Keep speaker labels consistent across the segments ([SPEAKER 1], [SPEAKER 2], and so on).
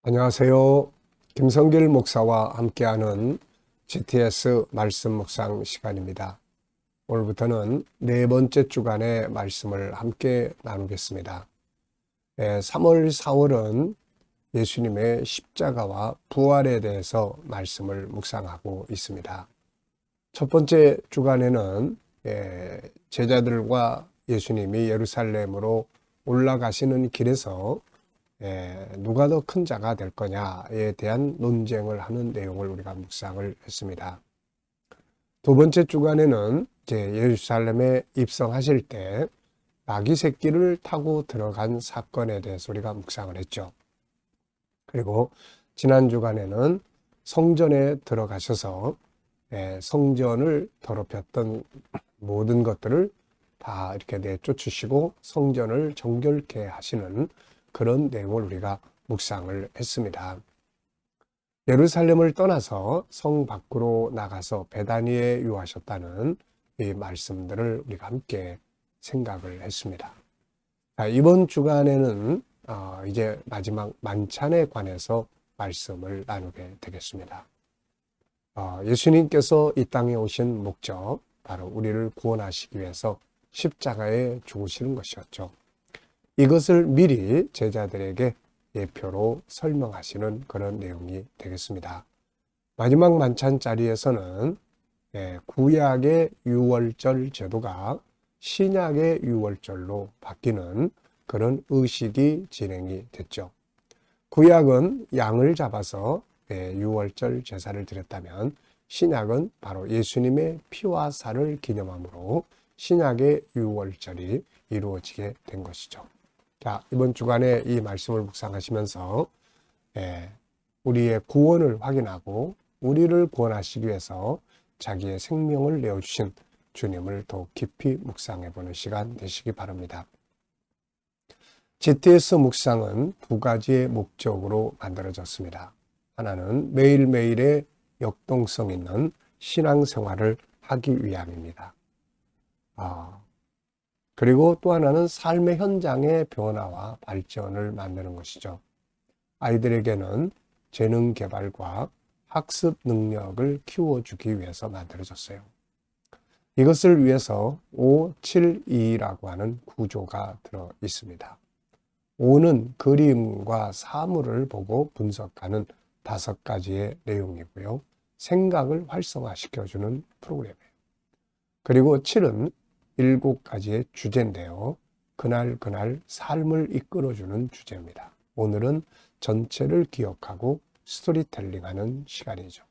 [SPEAKER 1] 안녕하세요. 김성길 목사와 함께하는 GTS 말씀 묵상 시간입니다. 오늘부터는 네 번째 주간의 말씀을 함께 나누겠습니다. 3월, 4월은 예수님의 십자가와 부활에 대해서 말씀을 묵상하고 있습니다. 첫 번째 주간에는 제자들과 예수님이 예루살렘으로 올라가시는 길에서 누가 더 큰 자가 될 거냐에 대한 논쟁을 하는 내용을 우리가 묵상을 했습니다. 두 번째 주간에는 이제 예루살렘에 입성하실 때 나귀 새끼를 타고 들어간 사건에 대해서 우리가 묵상을 했죠. 그리고 지난 주간에는 성전에 들어가셔서 성전을 더럽혔던 모든 것들을 다 이렇게 내쫓으시고 성전을 정결케 하시는 그런 내용을 우리가 묵상을 했습니다. 예루살렘을 떠나서 성 밖으로 나가서 베다니에 유하셨다는 이 말씀들을 우리가 함께 생각을 했습니다. 자, 이번 주간에는 이제 마지막 만찬에 관해서 말씀을 나누게 되겠습니다. 예수님께서 이 땅에 오신 목적, 바로 우리를 구원하시기 위해서 십자가에 죽으시는 것이었죠. 이것을 미리 제자들에게 예표로 설명하시는 그런 내용이 되겠습니다. 마지막 만찬 자리에서는 구약의 유월절 제도가 신약의 유월절로 바뀌는 그런 의식이 진행이 됐죠. 구약은 양을 잡아서 유월절 제사를 드렸다면 신약은 바로 예수님의 피와 살을 기념함으로 신약의 유월절이 이루어지게 된 것이죠. 자, 이번 주간에 이 말씀을 묵상하시면서 우리의 구원을 확인하고 우리를 구원하시기 위해서 자기의 생명을 내어주신 주님을 더욱 깊이 묵상해보는 시간 되시기 바랍니다. GTS 묵상은 두 가지의 목적으로 만들어졌습니다. 하나는 매일매일의 역동성 있는 신앙생활을 하기 위함입니다. 그리고 또 하나는 삶의 현장의 변화와 발전을 만드는 것이죠. 아이들에게는 재능 개발과 학습 능력을 키워주기 위해서 만들어졌어요. 이것을 위해서 572라고 하는 구조가 들어 있습니다. 5는 그림과 사물을 보고 분석하는 5가지의 내용이고요. 생각을 활성화시켜주는 프로그램이에요. 그리고 7은 7가지의 주제인데요. 그날 삶을 이끌어주는 주제입니다. 오늘은 전체를 기억하고 스토리텔링하는 시간이죠.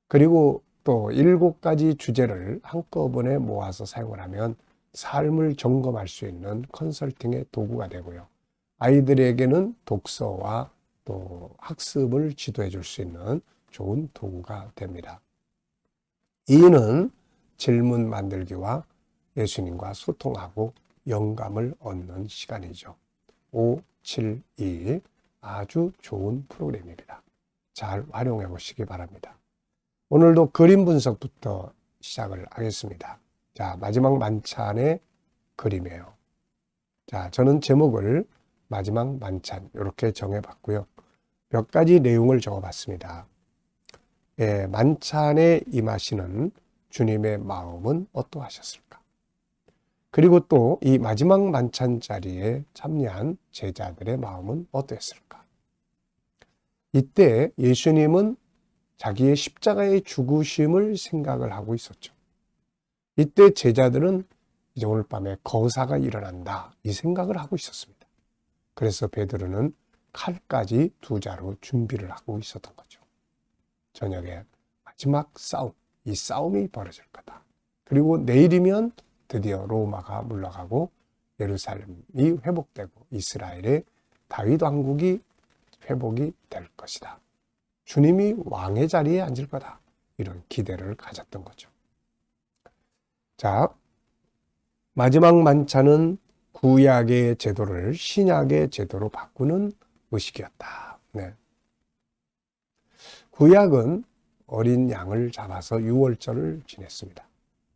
[SPEAKER 1] 그리고 또 7가지 주제를 한꺼번에 모아서 사용을 하면 삶을 점검할 수 있는 컨설팅의 도구가 되고요. 아이들에게는 독서와 또 학습을 지도해 줄 수 있는 좋은 도구가 됩니다. 2는 질문 만들기와 예수님과 소통하고 영감을 얻는 시간이죠. 572 아주 좋은 프로그램입니다. 잘 활용해 보시기 바랍니다. 오늘도 그림 분석부터 시작을 하겠습니다. 자, 마지막 만찬의 그림이에요. 자, 저는 제목을 마지막 만찬 이렇게 정해봤고요. 몇 가지 내용을 적어봤습니다. 만찬에 임하시는 주님의 마음은 어떠하셨을까? 그리고 또 이 마지막 만찬 자리에 참여한 제자들의 마음은 어떠했을까? 이때 예수님은 자기의 십자가의 죽으심을 생각을 하고 있었죠. 이때 제자들은 이제 오늘 밤에 거사가 일어난다 이 생각을 하고 있었습니다. 그래서 베드로는 칼까지 2자루 준비를 하고 있었던 거죠. 저녁에 마지막 싸움, 이 싸움이 벌어질 거다. 그리고 내일이면 드디어 로마가 물러가고 예루살렘이 회복되고 이스라엘의 다윗 왕국이 회복이 될 것이다. 주님이 왕의 자리에 앉을 거다. 이런 기대를 가졌던 거죠. 자, 마지막 만찬은 구약의 제도를 신약의 제도로 바꾸는 의식이었다. 네. 구약은 어린 양을 잡아서 유월절을 지냈습니다.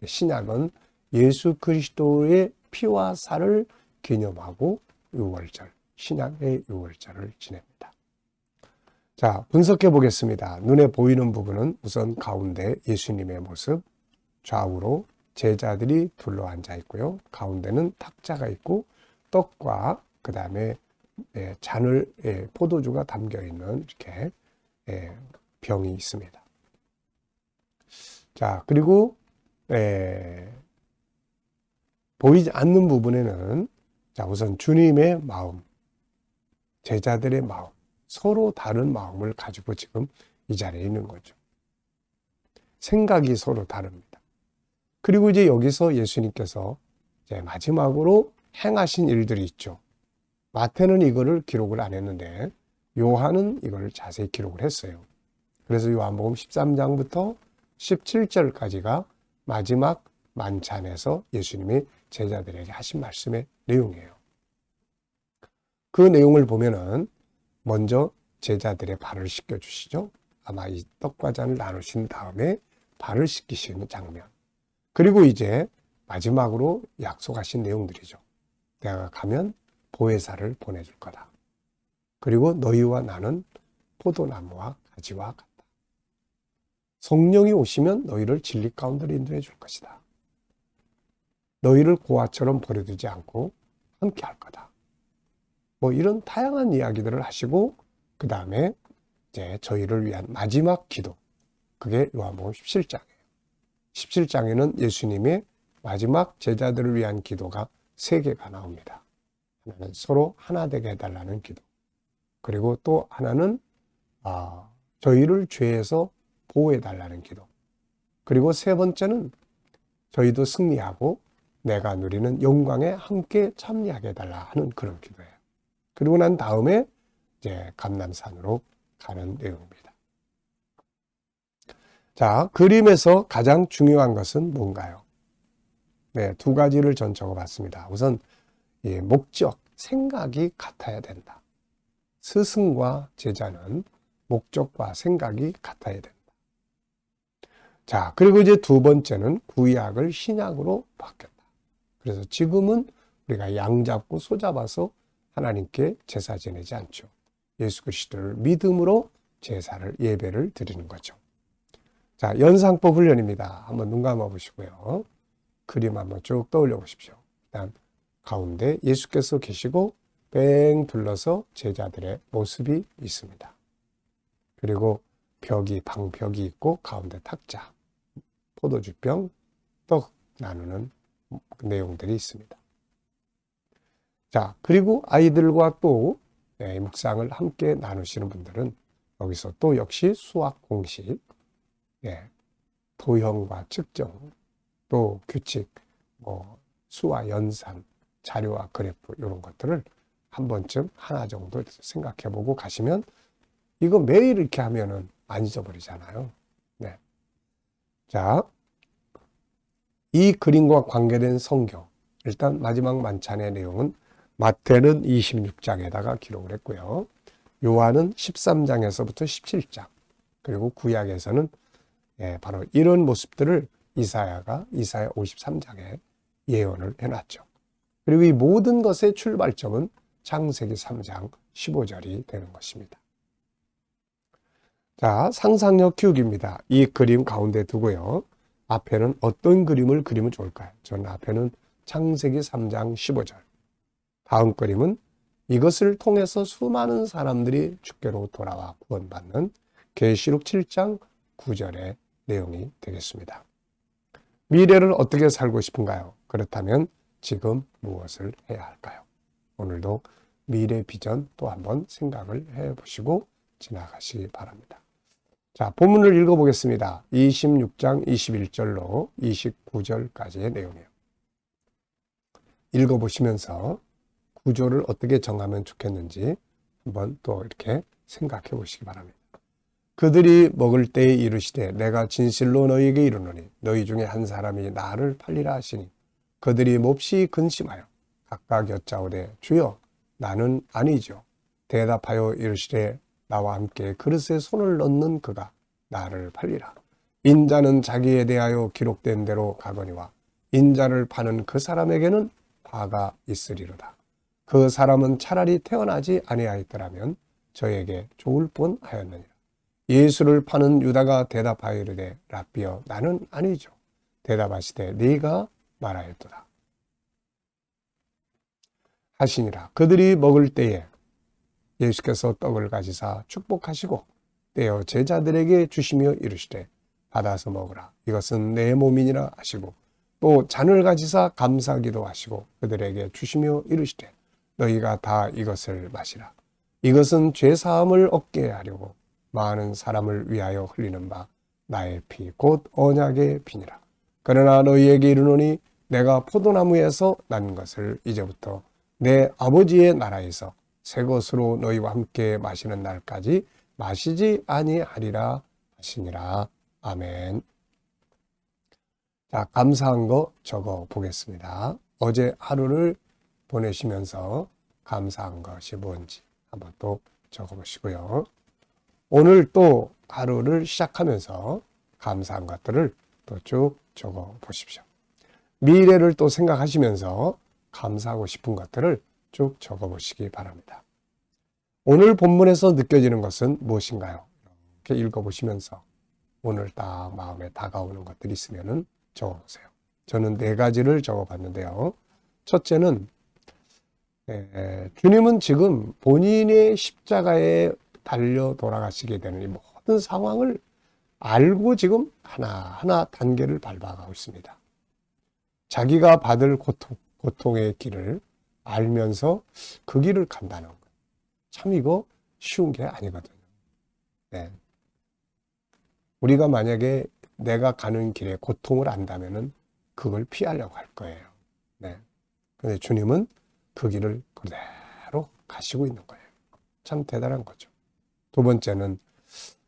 [SPEAKER 1] 신약은 예수 그리스도의 피와 살을 기념하고 유월절, 신약의 유월절을 지냅니다. 자, 분석해 보겠습니다. 눈에 보이는 부분은 우선 가운데 예수님의 모습, 좌우로 제자들이 둘러앉아 있고요. 가운데는 탁자가 있고 떡과 그 다음에 잔을 포도주가 담겨 있는 이렇게 병이 있습니다. 자, 그리고 보이지 않는 부분에는 자, 우선 주님의 마음, 제자들의 마음, 서로 다른 마음을 가지고 지금 이 자리에 있는 거죠. 생각이 서로 다릅니다. 그리고 이제 여기서 예수님께서 이제 마지막으로 행하신 일들이 있죠. 마태는 이거를 기록을 안 했는데 요한은 이걸 자세히 기록을 했어요. 그래서 요한복음 13장부터 17절까지가 마지막 만찬에서 예수님이 제자들에게 하신 말씀의 내용이에요. 그 내용을 보면은 먼저 제자들의 발을 씻겨주시죠. 아마 이 떡과 잔을 나누신 다음에 발을 씻기시는 장면. 그리고 이제 마지막으로 약속하신 내용들이죠. 내가 가면 보혜사를 보내줄 거다. 그리고 너희와 나는 포도나무와 가지와 같다. 성령이 오시면 너희를 진리 가운데로 인도해 줄 것이다. 너희를 고아처럼 버려두지 않고 함께 할 거다. 뭐 이런 다양한 이야기들을 하시고 그 다음에 이제 저희를 위한 마지막 기도. 그게 요한복음 17장이에요. 17장에는 예수님의 마지막 제자들을 위한 기도가 3개가 나옵니다. 하나는 서로 하나 되게 해달라는 기도. 그리고 또 하나는 저희를 죄에서 보호해달라는 기도. 그리고 3번째는 저희도 승리하고 내가 누리는 영광에 함께 참여하게 해달라 하는 그런 기도예요. 그리고 난 다음에 이제 감람산으로 가는 내용입니다. 자, 그림에서 가장 중요한 것은 뭔가요? 네, 2가지를 전 적어봤습니다. 우선 목적, 생각이 같아야 된다. 스승과 제자는 목적과 생각이 같아야 된다. 자, 그리고 이제 2번째는 구약을 신약으로 바뀌었다. 그래서 지금은 우리가 양 잡고 소 잡아서 하나님께 제사 지내지 않죠. 예수 그리스도를 믿음으로 제사를 예배를 드리는 거죠. 자, 연상법 훈련입니다. 한번 눈 감아 보시고요. 그림 한번 쭉 떠올려 보십시오. 일단 가운데 예수께서 계시고 뺑 둘러서 제자들의 모습이 있습니다. 그리고 방벽이 있고 가운데 탁자, 포도주병, 떡 나누는 내용들이 있습니다. 자, 그리고 아이들과 또 묵상을 함께 나누시는 분들은 여기서 또 역시 수학 공식, 도형과 측정, 또 규칙, 수와 연산, 자료와 그래프 이런 것들을 한 번쯤 하나 정도 생각해 보고 가시면 이거 매일 이렇게 하면은 안 잊어버리잖아요. 네. 자, 이 그림과 관계된 성경. 일단 마지막 만찬의 내용은 마태는 26장에다가 기록을 했고요. 요한은 13장에서부터 17장. 그리고 구약에서는 바로 이런 모습들을 이사야 53장에 예언을 해놨죠. 그리고 이 모든 것의 출발점은 창세기 3장 15절이 되는 것입니다. 자, 상상력 키우기입니다. 이 그림 가운데 두고요. 앞에는 어떤 그림을 그리면 좋을까요? 저는 앞에는 창세기 3장 15절. 다음 그림은 이것을 통해서 수많은 사람들이 주께로 돌아와 구원받는 계시록 7장 9절의 내용이 되겠습니다. 미래를 어떻게 살고 싶은가요? 그렇다면 지금 무엇을 해야 할까요? 오늘도 미래 비전 또 한번 생각을 해보시고 지나가시기 바랍니다. 자, 본문을 읽어보겠습니다. 26장 21절로 29절까지의 내용이에요. 읽어보시면서 구조를 어떻게 정하면 좋겠는지 한번 또 이렇게 생각해 보시기 바랍니다. 그들이 먹을 때에 이르시되 내가 진실로 너희에게 이르노니 너희 중에 한 사람이 나를 팔리라 하시니 그들이 몹시 근심하여 각각 여짜오되 주여 나는 아니죠. 대답하여 이르시되 나와 함께 그릇에 손을 넣는 그가 나를 팔리라. 인자는 자기에 대하여 기록된 대로 가거니와 인자를 파는 그 사람에게는 바가 있으리로다. 그 사람은 차라리 태어나지 아니하였더라면 저에게 좋을 뻔하였느니라. 예수를 파는 유다가 대답하여 이르되 라삐여 나는 아니죠. 대답하시되 네가 말하였도다 하시니라. 그들이 먹을 때에 예수께서 떡을 가지사 축복하시고 떼어 제자들에게 주시며 이르시되 받아서 먹으라. 이것은 내 몸이니라 하시고 또 잔을 가지사 감사기도 하시고 그들에게 주시며 이르시되 너희가 다 이것을 마시라. 이것은 죄사함을 얻게 하려고 많은 사람을 위하여 흘리는 바 나의 피 곧 언약의 피니라. 그러나 너희에게 이르노니 내가 포도나무에서 난 것을 이제부터 내 아버지의 나라에서 새 것으로 너희와 함께 마시는 날까지 마시지 아니하리라 하시니라. 아멘. 자, 감사한 거 적어 보겠습니다. 어제 하루를 보내시면서 감사한 것이 뭔지 한번 또 적어 보시고요. 오늘 또 하루를 시작하면서 감사한 것들을 또 쭉 적어 보십시오. 미래를 또 생각하시면서 감사하고 싶은 것들을 쭉 적어 보시기 바랍니다. 오늘 본문에서 느껴지는 것은 무엇인가요? 이렇게 읽어 보시면서 오늘 딱 마음에 다가오는 것들이 있으면 적어 보세요. 저는 4가지를 적어 봤는데요. 첫째는 주님은 지금 본인의 십자가에 달려 돌아가시게 되는 이 모든 상황을 알고 지금 하나하나 단계를 밟아가고 있습니다. 자기가 받을 고통의 길을 알면서 그 길을 간다는 것. 참 이거 쉬운 게 아니거든요. 네. 우리가 만약에 내가 가는 길에 고통을 안다면은 그걸 피하려고 할 거예요. 네. 근데 주님은 그 길을 그대로 가시고 있는 거예요. 참 대단한 거죠. 두 번째는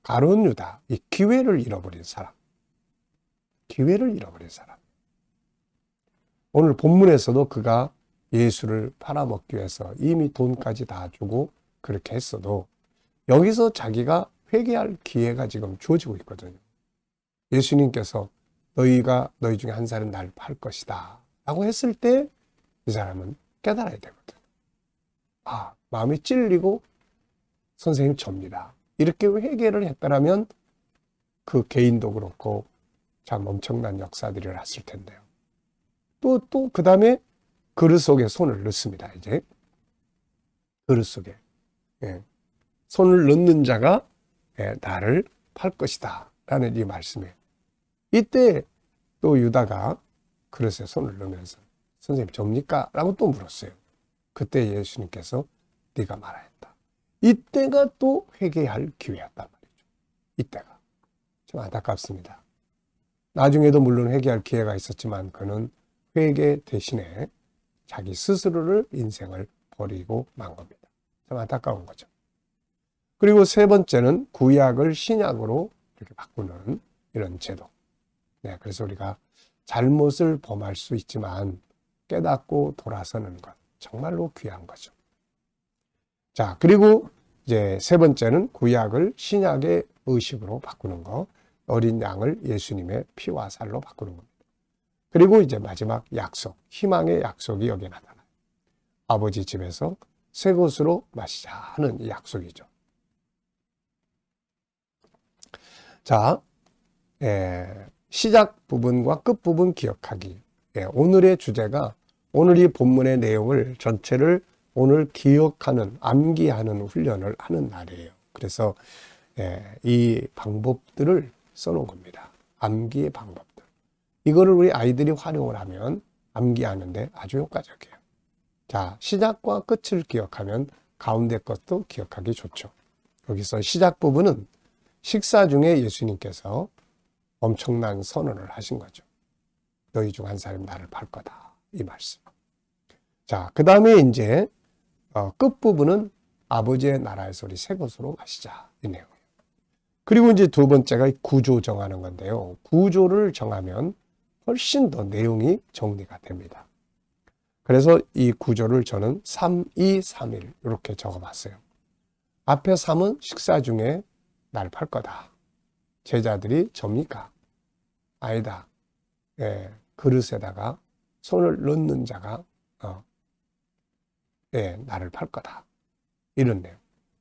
[SPEAKER 1] 가룟 유다, 이 기회를 잃어버린 사람. 기회를 잃어버린 사람. 오늘 본문에서도 그가 예수를 팔아먹기 위해서 이미 돈까지 다 주고 그렇게 했어도 여기서 자기가 회개할 기회가 지금 주어지고 있거든요. 예수님께서 너희가 너희 중에 한 사람은 나를 팔 것이다 라고 했을 때 이 사람은 깨달아야 되거든요. 아, 마음이 찔리고 선생님 접니다. 이렇게 회개를 했더라면 그 개인도 그렇고 참 엄청난 역사들이 났을 텐데요. 또 그 다음에 그릇 속에 손을 넣습니다. 이제 그릇 속에 손을 넣는 자가 나를 팔 것이다 라는 이 말씀이에요. 이때 또 유다가 그릇에 손을 넣으면서 선생님 접니까? 라고 또 물었어요. 그때 예수님께서 네가 말하였다. 이때가 또 회개할 기회였단 말이죠. 이때가. 좀 안타깝습니다. 나중에도 물론 회개할 기회가 있었지만 그는 회개 대신에 자기 스스로를 인생을 버리고 만 겁니다. 참 안타까운 거죠. 그리고 세 번째는 구약을 신약으로 이렇게 바꾸는 이런 제도. 네, 그래서 우리가 잘못을 범할 수 있지만 깨닫고 돌아서는 것. 정말로 귀한 거죠. 자, 그리고 이제 세 번째는 구약을 신약의 의식으로 바꾸는 거. 어린 양을 예수님의 피와 살로 바꾸는 겁니다. 그리고 이제 마지막 약속, 희망의 약속이 여기에 나타나요. 아버지 집에서 새 것으로 마시자 하는 이 약속이죠. 자, 시작 부분과 끝 부분 기억하기. 오늘의 주제가 오늘 이 본문의 내용을 전체를 오늘 기억하는, 암기하는 훈련을 하는 날이에요. 그래서 이 방법들을 써놓은 겁니다. 암기의 방법들. 이거를 우리 아이들이 활용을 하면 암기하는데 아주 효과적이에요. 자, 시작과 끝을 기억하면 가운데 것도 기억하기 좋죠. 여기서 시작 부분은 식사 중에 예수님께서 엄청난 선언을 하신 거죠. 너희 중 한 사람이 나를 팔 거다. 이 말씀. 자, 그 다음에 이제 끝부분은 아버지의 나라에서 우리 새 것으로 마시자. 이 내용이에요. 그리고 이제 두 번째가 구조 정하는 건데요. 구조를 정하면 훨씬 더 내용이 정리가 됩니다. 그래서 이 구조를 저는 3, 2, 3, 1 이렇게 적어봤어요. 앞에 3은 식사 중에 날 팔 거다. 제자들이 접니까? 아니다. 그릇에다가 손을 넣는 자가 나를 팔 거다. 이런 내용.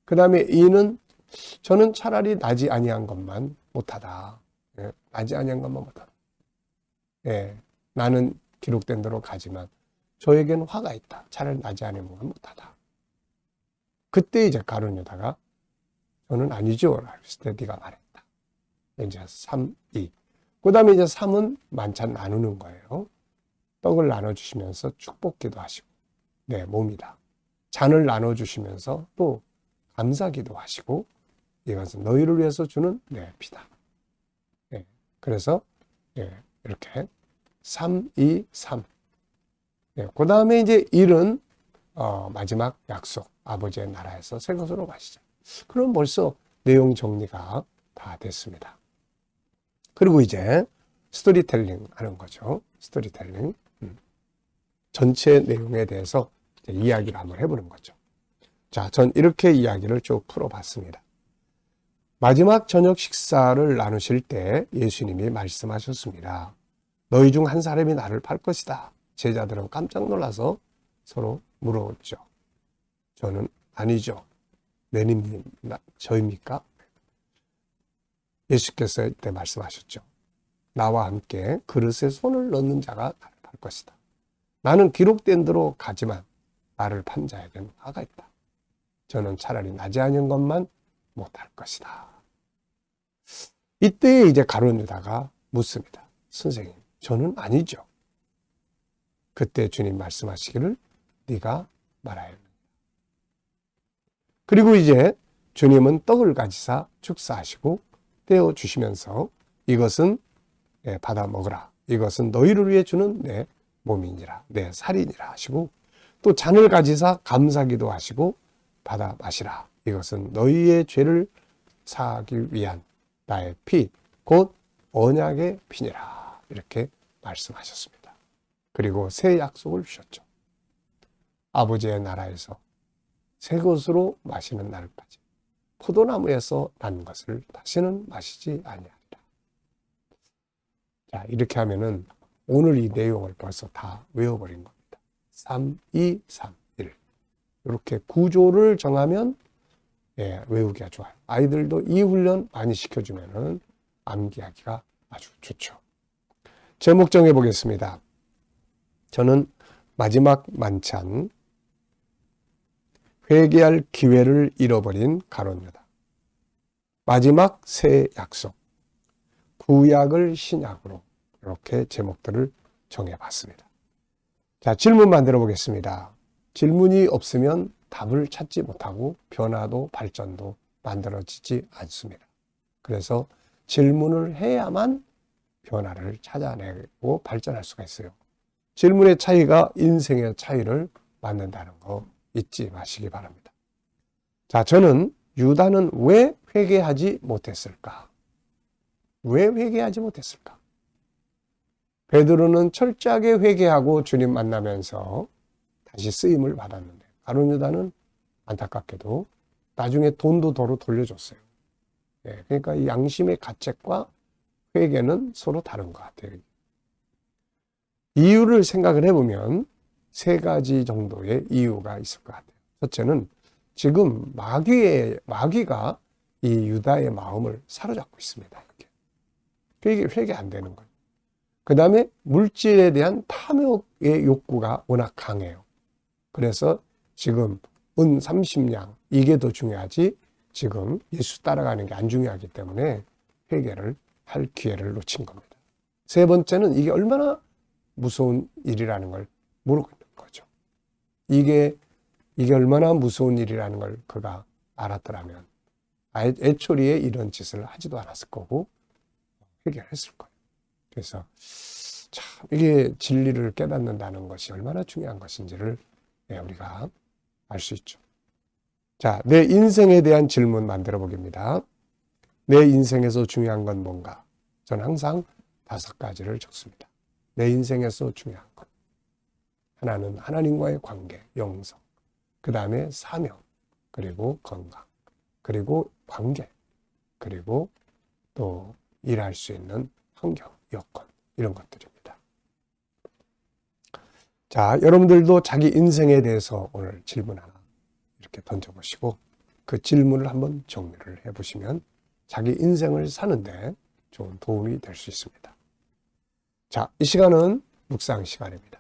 [SPEAKER 1] 그 다음에 이는 저는 차라리 나지 아니한 것만 못하다. 예, 나지 아니한 것만 못하다. 예, 나는 기록된 대로 가지만 저에게는 화가 있다. 차라리 나지 아니한 것만 못하다. 그때 이제 가룟 유다가 저는 아니죠. 했을 때 네가 말했다. 이제 3, 2. 그 다음에 이제 3은 만찬 나누는 거예요. 떡을 나눠주시면서 축복기도 하시고, 네, 몸이다. 잔을 나눠주시면서 또 감사기도 하시고, 이것은 너희를 위해서 주는 내 피다. 네, 그래서 이렇게 3, 2, 3. 네, 그 다음에 이제 1은 마지막 약속, 아버지의 나라에서 새 것으로 마시자. 그럼 벌써 내용 정리가 다 됐습니다. 그리고 이제 스토리텔링 하는 거죠. 스토리텔링. 전체 내용에 대해서 이야기를 한번 해보는 거죠. 자, 전 이렇게 이야기를 쭉 풀어봤습니다. 마지막 저녁 식사를 나누실 때 예수님이 말씀하셨습니다. 너희 중 한 사람이 나를 팔 것이다. 제자들은 깜짝 놀라서 서로 물었죠. 저는 아니죠. 내님, 저입니까? 예수께서 이때 말씀하셨죠. 나와 함께 그릇에 손을 넣는 자가 나를 팔 것이다. 나는 기록된 대로 가지만 나를 판 자에게는 화가 있다. 저는 차라리 나지 않은 것만 못할 것이다. 이때 이제 가룟 유다가 묻습니다. 선생님, 저는 아니죠. 그때 주님 말씀하시기를 네가 말하여. 그리고 이제 주님은 떡을 가지사 축사하시고 떼어 주시면서 이것은 받아 먹으라. 이것은 너희를 위해 주는 내 몸이니라. 내 살이니라 하시고 또 잔을 가지사 감사기도 하시고 받아 마시라. 이것은 너희의 죄를 사하기 위한 나의 피, 곧 언약의 피니라. 이렇게 말씀하셨습니다. 그리고 새 약속을 주셨죠. 아버지의 나라에서 새 것으로 마시는 날까지 포도나무에서 난 것을 다시는 마시지 아니하리라. 자, 이렇게 하면은 오늘 이 내용을 벌써 다 외워버린 겁니다. 3, 2, 3, 1. 이렇게 구조를 정하면 외우기가 좋아요. 아이들도 이 훈련 많이 시켜주면은 암기하기가 아주 좋죠. 제목 정해보겠습니다. 저는 마지막 만찬, 회개할 기회를 잃어버린 가룟 유다. 마지막 새 약속, 구약을 신약으로 이렇게 제목들을 정해봤습니다. 자, 질문 만들어 보겠습니다. 질문이 없으면 답을 찾지 못하고 변화도 발전도 만들어지지 않습니다. 그래서 질문을 해야만 변화를 찾아내고 발전할 수가 있어요. 질문의 차이가 인생의 차이를 만든다는 거 잊지 마시기 바랍니다. 자, 저는 유다는 왜 회개하지 못했을까? 왜 회개하지 못했을까? 베드로는 철저하게 회개하고 주님 만나면서 다시 쓰임을 받았는데 가룟 유다는 안타깝게도 나중에 돈도 도로 돌려줬어요. 그러니까 이 양심의 가책과 회개는 서로 다른 것 같아요. 이유를 생각을 해보면 세 가지 정도의 이유가 있을 것 같아요. 첫째는 지금 마귀가 이 유다의 마음을 사로잡고 있습니다. 이게 회개 안 되는 거예요. 그 다음에 물질에 대한 탐욕의 욕구가 워낙 강해요. 그래서 지금 은 30냥 이게 더 중요하지 지금 예수 따라가는 게 안 중요하기 때문에 회개를 할 기회를 놓친 겁니다. 세 번째는 이게 얼마나 무서운 일이라는 걸 모르고 있는 거죠. 이게 얼마나 무서운 일이라는 걸 그가 알았더라면 애초리에 이런 짓을 하지도 않았을 거고 회개했을 거예요. 그래서 참 이게 진리를 깨닫는다는 것이 얼마나 중요한 것인지를 우리가 알 수 있죠. 자, 내 인생에 대한 질문 만들어 보겠습니다. 내 인생에서 중요한 건 뭔가? 저는 항상 5가지를 적습니다. 내 인생에서 중요한 것. 하나는 하나님과의 관계, 영성. 그 다음에 사명, 그리고 건강, 그리고 관계, 그리고 또 일할 수 있는 환경, 여건, 이런 것들입니다. 자, 여러분들도 자기 인생에 대해서 오늘 질문 하나 이렇게 던져보시고 그 질문을 한번 정리를 해보시면 자기 인생을 사는데 좋은 도움이 될 수 있습니다. 자, 이 시간은 묵상 시간입니다.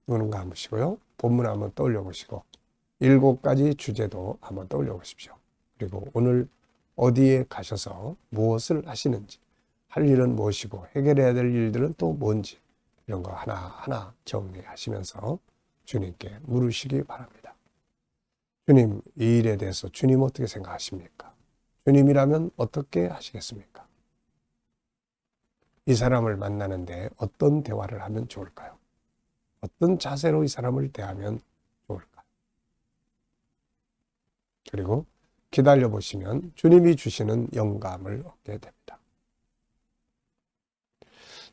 [SPEAKER 1] 눈은 감으시고요. 본문 한번 떠올려 보시고 7가지 주제도 한번 떠올려 보십시오. 그리고 오늘 어디에 가셔서 무엇을 하시는지, 할 일은 무엇이고 해결해야 될 일들은 또 뭔지 이런 거 하나하나 정리하시면서 주님께 물으시기 바랍니다. 주님, 이 일에 대해서 주님 어떻게 생각하십니까? 주님이라면 어떻게 하시겠습니까? 이 사람을 만나는데 어떤 대화를 하면 좋을까요? 어떤 자세로 이 사람을 대하면 좋을까요? 그리고 기다려 보시면 주님이 주시는 영감을 얻게 됩니다.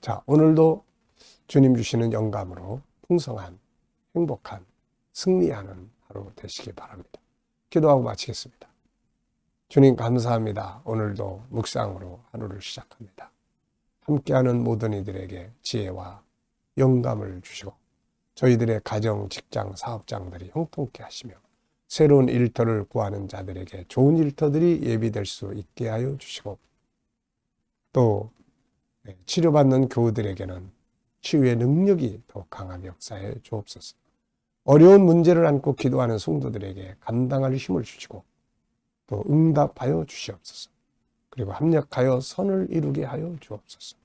[SPEAKER 1] 자, 오늘도 주님 주시는 영감으로 풍성한, 행복한, 승리하는 하루 되시기 바랍니다. 기도하고 마치겠습니다. 주님 감사합니다. 오늘도 묵상으로 하루를 시작합니다. 함께하는 모든 이들에게 지혜와 영감을 주시고 저희들의 가정, 직장, 사업장들이 형통케 하시며 새로운 일터를 구하는 자들에게 좋은 일터들이 예비될 수 있게 하여 주시고 또 치료받는 교우들에게는 치유의 능력이 더 강하게 역사해 주옵소서. 어려운 문제를 안고 기도하는 성도들에게 감당할 힘을 주시고 또 응답하여 주시옵소서. 그리고 합력하여 선을 이루게 하여 주옵소서.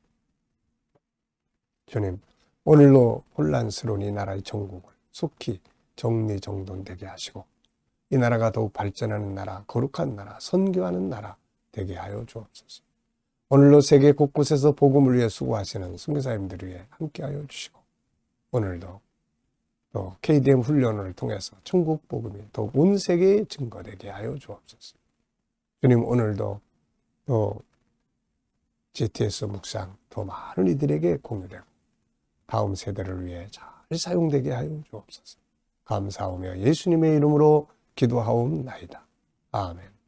[SPEAKER 1] 주님, 오늘로 혼란스러운 이 나라의 정국을 속히 정리정돈되게 하시고 이 나라가 더욱 발전하는 나라, 거룩한 나라, 선교하는 나라 되게 하여 주옵소서. 오늘로 세계 곳곳에서 복음을 위해 수고하시는 선교사님들을 위해 함께하여 주시고 오늘도 또 KDM 훈련을 통해서 천국 복음이 더욱 온 세계에 증거되게 하여 주옵소서. 주님, 오늘도 또 GTS 묵상 더 많은 이들에게 공유되고 다음 세대를 위해 잘 사용되게 하여 주옵소서. 감사하며 예수님의 이름으로 기도하옵나이다. 아멘.